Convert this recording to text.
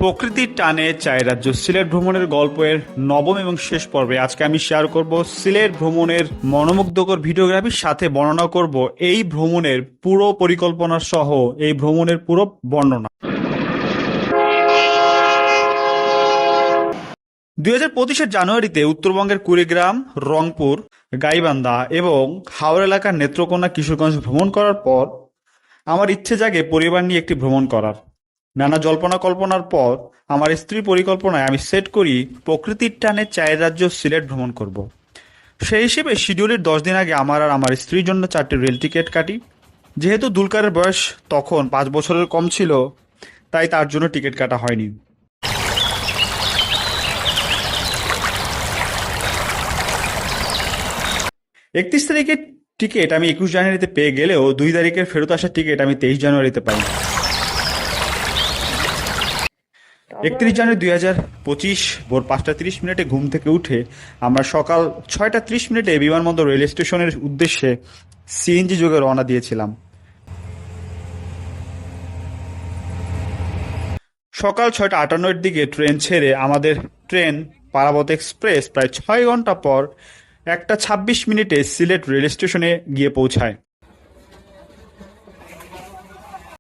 প্রকৃতির টানে চাই রাজ্য সিলেট ভ্রমণের গল্পের নবম এবং শেষ পর্বে আজকে আমি শেয়ার করব সিলেট ভ্রমণের মনোমুগ্ধকর ভিডিওগ্রাফির সাথে বর্ণনা করব এই ভ্রমণের পুরো পরিকল্পনা সহ এই ভ্রমণের পুরো বর্ণনা। 2025-এর জানুয়ারিতে উত্তরবঙ্গের কুড়িগ্রাম, রংপুর, গাইবান্ধা এবং হাওড়া এলাকার নেত্রকোনা, কিশোরগঞ্জ ভ্রমণ করার পর আমার ইচ্ছে জাগে পরিবার নিয়ে একটি ভ্রমণ করার। নানা জল্পনা কল্পনার পর আমার স্ত্রী পরিকল্পনায় আমি সেট করি প্রকৃতির টানে চায়ের রাজ্য সিলেট ভ্রমণ করব। সেই হিসেবে শিডিউলের 10 দিন আগে আমার আর আমার স্ত্রীর জন্য 4টি রেল টিকিট কাটি। যেহেতু দুলকারের বয়স তখন 5 বছরের কম ছিল, তাই তার জন্য টিকিট কাটা হয়নি। 31 তারিখের টিকিট আমি 21 জানুয়ারিতে পেয়ে গেলেও 2 তারিখের ফেরত আসার টিকিট আমি 23 জানুয়ারিতে পাই। 31 জানুয়ারি 2025 ভোর 5টা 30 মিনিটে ঘুম থেকে উঠে আমরা সকাল 6টা 30 মিনিটে বিমানবন্দর রেল স্টেশনের উদ্দেশ্যে সিএনজি যোগে রওনা দিয়েছিলাম। সকাল 6টা 58-এর দিকে ট্রেন ছেড়ে আমাদের ট্রেন পারাবত এক্সপ্রেস প্রায় 6 ঘন্টা পর 1টা 26 মিনিটে সিলেট রেল স্টেশনে গিয়ে পৌঁছায়।